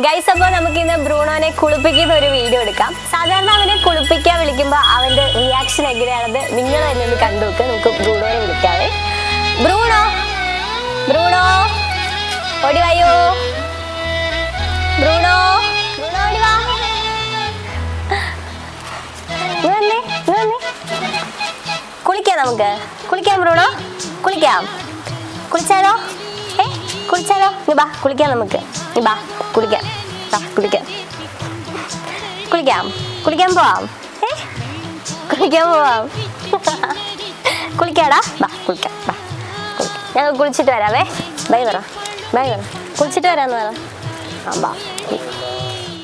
Guys, അപ്പോൾ നമുക്ക് ഇന്ന് ബ്രൂണോനെ കുളിപ്പിക്കുന്ന ഒരു വീഡിയോ എടുക്കാം. സാധാരണ അവനെ കുളിപ്പിക്കാൻ വിളിക്കുമ്പോൾ അവന്റെ റിയാക്ഷൻ എങ്ങനെയാണെന്ന് നിങ്ങൾ തന്നെ ഒന്ന് കണ്ടു നോക്ക്. നമുക്ക് ബ്രൂണോനെ വിളിക്കാവേ. ബ്രൂണോ, ബ്രൂണോ ഓടി വായോ. ബ്രൂണോ, ബ്രൂണോ ഓടി വാ. കുളിക്കാം, നമുക്ക് കുളിക്കാം. ബ്രൂണോ കുളിക്കാം. കുളിച്ചാലോ? കുളിച്ചാലോ? നീ ബാ കുളിക്കാം. നമുക്ക് നീ ബാ കുളിക്കാം. കുളിക്കാം കുളിക്കാം കുളിക്കാൻ പോവാം. കുളിക്കാൻ പോവാം. കുളിക്കാടാ, ബാ കുളിക്കാം. ബാ ഞങ്ങൾ കുളിച്ചിട്ട് വരാവേ. ബൈ പറ, ബൈ പറ. കുളിച്ചിട്ട് വരാന്ന് പറ. ആ ബാ.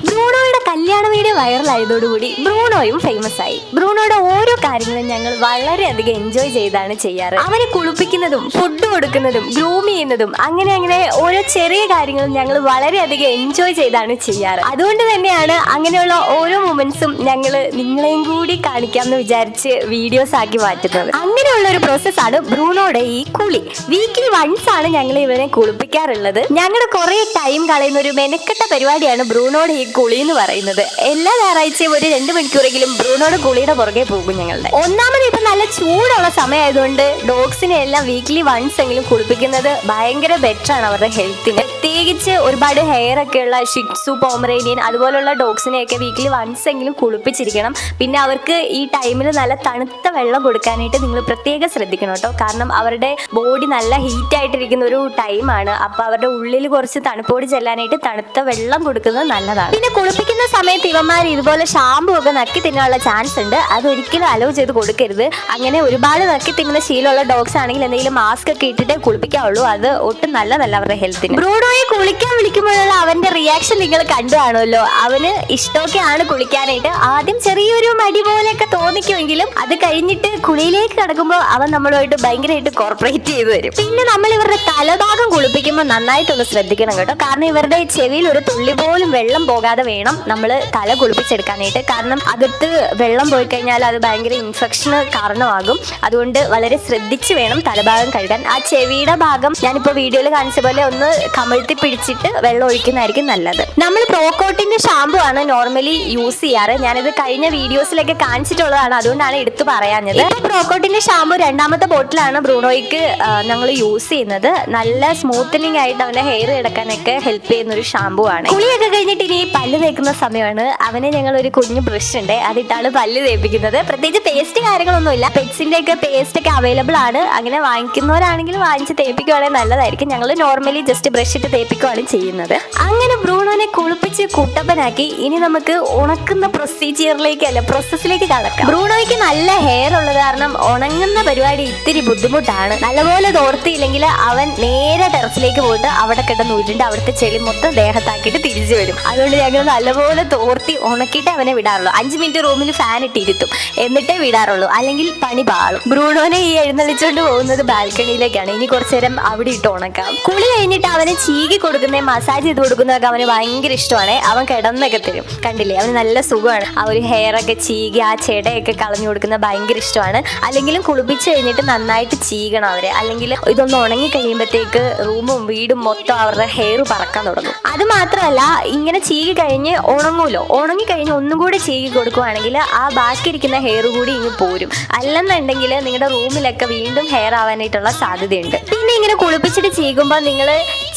ബ്രൂണോയുടെ കല്യാണ വീഡിയോ വൈറലായതോടുകൂടി ബ്രൂണോയും ഫേമസ് ആയി. ബ്രൂണോയുടെ ഓരോ കാര്യങ്ങളും ഞങ്ങൾ വളരെയധികം എൻജോയ് ചെയ്താണ് ചെയ്യാറ്. അവനെ കുളിപ്പിക്കുന്നതും ഫുഡ് കൊടുക്കുന്നതും ഗ്രൂം ചെയ്യുന്നതും അങ്ങനെ ഓരോ ചെറിയ കാര്യങ്ങളും ഞങ്ങൾ വളരെയധികം എൻജോയ് ചെയ്താണ് ചെയ്യാറ്. അതുകൊണ്ട് തന്നെയാണ് അങ്ങനെയുള്ള ഓരോ മൊമെന്റ്സും ഞങ്ങൾ നിങ്ങളെയും കൂടി കാണിക്കാമെന്ന് വിചാരിച്ച് വീഡിയോസ് ആക്കി മാറ്റുന്നത്. അങ്ങനെയുള്ള ഒരു പ്രോസസ്സാണ് ബ്രൂണോയുടെ ഈ കുളി. വീക്ക്ലി വൺസ് ആണ് ഞങ്ങൾ ഇവനെ കുളിപ്പിക്കാറുള്ളത്. ഞങ്ങളുടെ കുറെ ടൈം കളയുന്ന ഒരു മെനക്കെട്ട പരിപാടിയാണ് ബ്രൂണോയുടെ ഈ കുളി എന്ന് പറയുന്നത്. എല്ലാ ഞായറാഴ്ചയും ഒരു 2 മണിക്കൂറെങ്കിലും ബ്രൂണോയുടെ കുളിയുടെ പുറകെ പോകും ഞങ്ങളുടെ. ഒന്നാമത് ഇപ്പൊ നല്ല ചൂടുള്ള സമയമായതുകൊണ്ട് ഡോഗ്സിനെ എല്ലാം വീക്ക്ലി വൺസ് എങ്കിലും കുളിപ്പിക്കുന്നത് ഭയങ്കര ബെറ്റർ ആണ് അവരുടെ ഹെൽത്തിന്. പ്രത്യേകിച്ച് ഒരുപാട് ഹെയർ ഒക്കെ ഉള്ള ഷിറ്റ്സു, പോമറേനിയൻ അതുപോലുള്ള ഡോഗ്സിനെയൊക്കെ വീക്ക്ലി വൺസ് എങ്കിലും കുളിപ്പിച്ചിരിക്കണം. പിന്നെ അവർക്ക് ഈ ടൈമിൽ നല്ല തണുത്ത വെള്ളം കൊടുക്കാനായിട്ട് നിങ്ങൾ പ്രത്യേകം ശ്രദ്ധിക്കണം കേട്ടോ. കാരണം അവരുടെ ബോഡി നല്ല ഹീറ്റ് ആയിട്ടിരിക്കുന്ന ഒരു ടൈമാണ്. അപ്പൊ അവരുടെ ഉള്ളിൽ കുറച്ച് തണുപ്പോടി ചെല്ലാനായിട്ട് തണുത്ത വെള്ളം കൊടുക്കുന്നത് നല്ലതാണ്. പിന്നെ കുളിപ്പിക്കുന്ന സമയത്ത് ഇവന്മാർ ഇതുപോലെ ഷാമ്പു ഒക്കെ നക്കി തിന്നാനുള്ള ചാൻസ് ഉണ്ട്. അതൊരിക്കലും അലോ ചെയ്ത് കൊടുക്കരുത്. അങ്ങനെ ഒരുപാട് നക്കി തിന്നുന്ന ശീലമുള്ള ഡോഗ്സ് ആണെങ്കിൽ എന്തെങ്കിലും മാസ്ക് ഒക്കെ ഇട്ടിട്ടേ കുളിപ്പിക്കാവുള്ളൂ. അത് ഒട്ടും നല്ലതല്ല അവരുടെ ഹെൽത്തിന്. ബ്രൂണോയെ കുളിക്കാൻ വിളിക്കുമ്പോഴുള്ള അവന്റെ റിയാക്ഷൻ നിങ്ങൾ കണ്ടു കാണുമല്ലോ. അവന് ഇഷ്ടമൊക്കെയാണ് കുളിക്കാനായിട്ട്. ആദ്യം ചെറിയൊരു മടി പോലെയൊക്കെ തോന്നിക്കുമെങ്കിലും അത് കഴിഞ്ഞിട്ട് കുളിയിലേക്ക് കടക്കുമ്പോൾ അവൻ നമ്മളുമായിട്ട് ഭയങ്കരമായിട്ട് കോർപ്പറേറ്റ് ചെയ്ത് വരും. പിന്നെ നമ്മൾ ഇവരുടെ തലഭാഗം കുളിപ്പിക്കുമ്പോൾ നന്നായിട്ടൊന്ന് ശ്രദ്ധിക്കണം കേട്ടോ. കാരണം ഇവരുടെ ചെവിയിൽ ഒരു തുള്ളി പോലും വെള്ളം പോകാതെ വേണം നമ്മൾ തല കുളിപ്പിച്ചെടുക്കാനായിട്ട്. കാരണം അകത്ത് വെള്ളം പോയി കഴിഞ്ഞാൽ അത് ഭയങ്കര ഇൻഫെക്ഷന് കാരണമാകും. അതുകൊണ്ട് വളരെ ശ്രദ്ധിച്ച് വേണം തലഭാഗം കഴുകാൻ. ആ ചെവിയുടെ ഭാഗം ഞാനിപ്പോൾ വീഡിയോയിൽ കാണിച്ച പോലെ ഒന്ന് കമഴ്ത്തി പിടിച്ചിട്ട് വെള്ളം ഒഴിക്കുന്നതായിരിക്കും നല്ലത്. നമ്മൾ പ്രോകോട്ടിന്റെ ഷാമ്പു ആണ് നോർമലി യൂസ് ചെയ്യാറ്. ഞാനിത് കഴിഞ്ഞ വീഡിയോസിലൊക്കെ കാണിച്ചിട്ടുള്ളതാണ്, അതുകൊണ്ടാണ് എടുത്തു പറയാഞ്ഞത്. ഇപ്പൊ പ്രോകോട്ടിന്റെ ഷാമ്പു 2ാമത്തെ ബോട്ടിലാണ് ബ്രൂണോയ്ക്ക് ഞങ്ങൾ യൂസ് ചെയ്യുന്നത്. നല്ല സ്മൂത്തനിങ് ആയിട്ട് അവന്റെ ഹെയർ കിടക്കാനൊക്കെ ഹെൽപ്പ് ചെയ്യുന്ന ഒരു ഷാമ്പു ആണ്. കുളിയൊക്കെ കഴിഞ്ഞിട്ട് ഇനി പല്ല് തേക്കുന്ന സമയമാണ്. അവനെ ഞങ്ങൾ ഒരു കുഞ്ഞു ബ്രഷ് ഉണ്ട്, അതിട്ടാണ് പല്ല് തേപ്പിക്കുന്നത്. പ്രത്യേകിച്ച് പേസ്റ്റ് കാര്യങ്ങളൊന്നുമില്ല. പെറ്റ്സിന്റെ ഒക്കെ പേസ്റ്റ് ഒക്കെ അവൈലബിൾ ആണ്. അങ്ങനെ വാങ്ങിക്കുന്നവരാണെങ്കിൽ വാങ്ങിച്ച് തേപ്പിക്കുവാണെങ്കിൽ നല്ലതായിരിക്കും. ഞങ്ങൾ നോർമലി ജസ്റ്റ് ബ്രഷ് ഇട്ട് തേപ്പിക്കുവാണ് ചെയ്യുന്നത്. അങ്ങനെ ബ്രൂണോനെ കുളിപ്പിച്ച് കുട്ടപ്പനാക്കി ഇനി നമുക്ക് ഉണക്കുന്ന പ്രോസസ്സിലേക്ക് കടക്കാം. ബ്രൂണോയ്ക്ക് നല്ല ഹെയർ ഉള്ളത് കാരണം ഉണങ്ങുന്ന പരിപാടി ഇത്തിരി ബുദ്ധിമുട്ടാണ്. നല്ലപോലെ തോർത്തിയില്ലെങ്കിൽ അവൻ നേരെ ടെറസിലേക്ക് പോയിട്ട് അവിടെ കിടന്ന് ഉരുണ്ട് അവിടുത്തെ ചെളി മൊത്തം ദേഹത്താക്കിയിട്ട് തിരിച്ചു വരും. അതുകൊണ്ട് ഞങ്ങൾ നല്ലപോലെ തോർത്തി ഉണക്കിയിട്ട് അവനെ വിടാറുള്ളൂ. 5 മിനിറ്റ് റൂമിൽ ഫാൻ ഇട്ടിരുത്തും, എന്നിട്ടേ വിടാറുള്ളൂ. അല്ലെങ്കിൽ പണി പാളും. ബ്രൂണോനെ ഈ എഴുന്നള്ളിച്ചോണ്ട് പോകുന്നത് ബാൽക്കണിയിലേക്കാണ്. ഇനി കുറച്ചു നേരം അവിടെ ഇട്ട് ഉണക്കാം. കുളി കഴിഞ്ഞിട്ട് അവനെ ചീകി കൊടുക്കുന്ന മസാജ് ചെയ്ത് കൊടുക്കുന്നതൊക്കെ അവന് ഭയങ്കര ഇഷ്ടമാണ്. അവൻ കിടന്നൊക്കെ തരും. കണ്ടില്ലേ, അവന് നല്ല സുഖമാണ്. ആ ഒരു ഹെയർ ഒക്കെ ചീകി ആ ചെടയൊക്കെ കളഞ്ഞു കൊടുക്കുന്നത് ഭയങ്കര ഇഷ്ടമാണ്. അല്ലെങ്കിലും കുളിപ്പിച്ച് കഴിഞ്ഞിട്ട് നന്നായിട്ട് ചീകണം അവരെ. അല്ലെങ്കിൽ ഇതൊന്ന് ഉണങ്ങി കഴിയുമ്പോഴത്തേക്ക് റൂമും വീടും മൊത്തം അവരുടെ ഹെയർ പറക്കാൻ തുടങ്ങും. അത് മാത്രമല്ല, ഇങ്ങനെ ചീകി കഴിഞ്ഞ് ഉണങ്ങൂലോ, ഉണങ്ങി കഴിഞ്ഞ് ഒന്നും കൂടി ചീകി കൊടുക്കുവാണെങ്കിൽ ആ ബാക്കി ഇരിക്കുന്ന ഹെയർ കൂടി ഇങ്ങ് പോരും. അല്ലെന്നുണ്ടെങ്കിൽ നിങ്ങളുടെ റൂമിലൊക്കെ വീണ്ടും ഹെയർ ആവാനായിട്ടുള്ള സാധ്യതയുണ്ട്. പിന്നെ ഇങ്ങനെ കുളിപ്പിച്ചിട്ട് ചീകുമ്പോൾ നിങ്ങൾ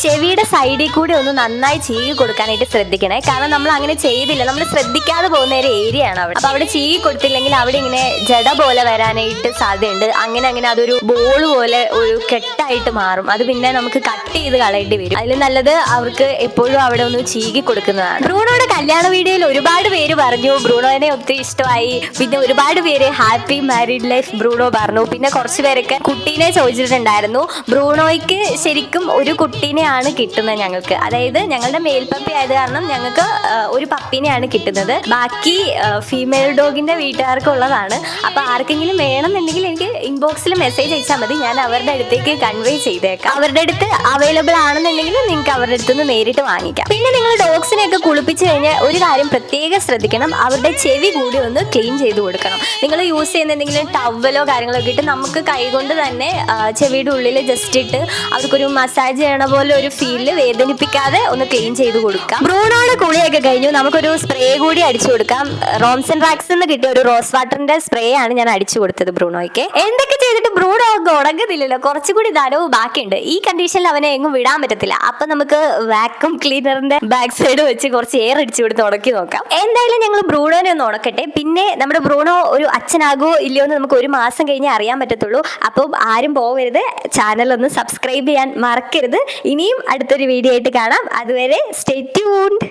ചെവിയുടെ സൈഡിൽ കൂടി ഒന്ന് നന്നായി ചീകി കൊടുക്കാനായിട്ട് ശ്രദ്ധിക്കണേ. കാരണം നമ്മൾ അങ്ങനെ ചെയ്തില്ല, നമ്മൾ ശ്രദ്ധിക്കാതെ പോകുന്ന ഒരു ഏരിയ ആണ് അവിടെ. അപ്പൊ അവിടെ ചീകി കൊടുത്തില്ലെങ്കിൽ അവിടെ ഇങ്ങനെ ജട പോലെ വരാനായിട്ട് സാധ്യതയുണ്ട്. അങ്ങനെ അതൊരു ബോൾ പോലെ ഒരു കെട്ടായിട്ട് മാറും. അത് പിന്നെ നമുക്ക് കട്ട് ചെയ്ത് കളയേണ്ടി വരും. അതിൽ നല്ലത് അവർക്ക് എപ്പോഴും അവിടെ ഒന്ന് ചീകി കൊടുക്കുന്നതാണ്. ബ്രൂണോയുടെ കല്യാണ വീഡിയോയിൽ ഒരുപാട് പേര് പറഞ്ഞു ബ്രൂണോനെ ഒത്തിരി ഇഷ്ടമായി. പിന്നെ ഒരുപാട് പേര് ഹാപ്പി മാരീഡ് ലൈഫ് ബ്രൂണോ പറഞ്ഞു. പിന്നെ കുറച്ച് പേരൊക്കെ കുട്ടീനെ ചോദിച്ചിട്ടുണ്ടായിരുന്നു. ബ്രൂണോയ്ക്ക് ശരിക്കും ഒരു കുട്ടീനെയാണ് കിട്ടുന്നത് ഞങ്ങൾക്ക്. അതായത് ഞങ്ങളുടെ മേൽപ്പപ്പി ആയത് കാരണം ഞങ്ങൾക്ക് ഒരു പപ്പീനെയാണ് കിട്ടുന്നത്. ബാക്കി ഫീമെയിൽ ഡോഗിന്റെ വീട്ടുകാർക്ക് ഉള്ളതാണ്. അപ്പൊ ആർക്കെങ്കിലും വേണമെന്നുണ്ടെങ്കിൽ എനിക്ക് ഇൻബോക്സിൽ മെസ്സേജ് അയച്ചാൽ മതി. ഞാൻ അവരുടെ അടുത്തേക്ക് കൺവേ ചെയ്തേക്കാം. അവരുടെ അടുത്ത് അവൈലബിൾ ആണെന്നുണ്ടെങ്കിൽ നിങ്ങൾക്ക് അവരുടെ അടുത്ത് നിന്ന് നേരിട്ട് വാങ്ങിക്കാം. പിന്നെ നിങ്ങൾ ഡോഗ്സിനെയൊക്കെ കുളിപ്പിച്ച് കഴിഞ്ഞാൽ ഒരു കാര്യം പ്രത്യേകം ശ്രദ്ധിക്കണം. അവരുടെ ചെവി കൂടി ഒന്ന് ക്ലീൻ ചെയ്ത് കൊടുക്കണം. നിങ്ങൾ യൂസ് ചെയ്യുന്ന എന്തെങ്കിലും ടവലോ കാര്യങ്ങളോ ഒക്കെ ഇട്ട് നമുക്ക് കൈകൊണ്ട് തന്നെ ചെവിയുടെ ഉള്ളിൽ ജസ്റ്റ് ഇട്ട് അവർക്കൊരു മസാജ് ചെയ്യണ പോലെ ഒരു ഫീലിൽ വേദനിപ്പിക്കാതെ ഒന്ന് ക്ലീൻ ചെയ്ത് കൊടുക്കാം. ബ്രൂണോയുടെ കുളിയൊക്കെ കഴിഞ്ഞു. നമുക്കൊരു സ്പ്രേ കൂടി അടിച്ചു കൊടുക്കാം. റോംസൺ റാക്സ് നിന്ന് കിട്ടിയ ഒരു റോസ് വാട്ടറിന്റെ സ്പ്രേ ആണ് ഞാൻ അടിച്ചു കൊടുത്തത് ബ്രൂണോയ്ക്ക്. എന്തൊക്കെ ചെയ്തിട്ട് ബ്രൂണോ ഒക്കെ ഉണങ്ങുന്നില്ലല്ലോ, കുറച്ചുകൂടി നനവ് ബാക്കിയുണ്ട്. ഈ കണ്ടീഷനിൽ അവനെ എങ്ങും വിടാൻ പറ്റത്തില്ല. അപ്പൊ നമുക്ക് വാക്യൂം ക്ലീനറിന്റെ ബാക്ക് സൈഡ് വെച്ച് കുറച്ച് എയർ അടിച്ചു കൊടുത്ത് ഉണക്കി നോക്കാം. എന്തായാലും ഞങ്ങൾ ബ്രൂണോനെ ഒന്ന് ഉണക്കട്ടെ. പിന്നെ നമ്മുടെ ബ്രൂണോ ഒരു അച്ഛനാകുമോ ഇല്ലയോ എന്ന് നമുക്ക് ഒരു മാസം കഴിഞ്ഞേ അറിയാൻ പറ്റത്തുള്ളൂ. അപ്പം ആരും പോകരുത്, ചാനൽ ഒന്ന് സബ്സ്ക്രൈബ് ചെയ്യാൻ മറക്കരുത്. ഇനിയും അടുത്തൊരു വീഡിയോ ആയിട്ട് കാണാം. അതുവരെ സ്റ്റേ ട്യൂൺഡ്.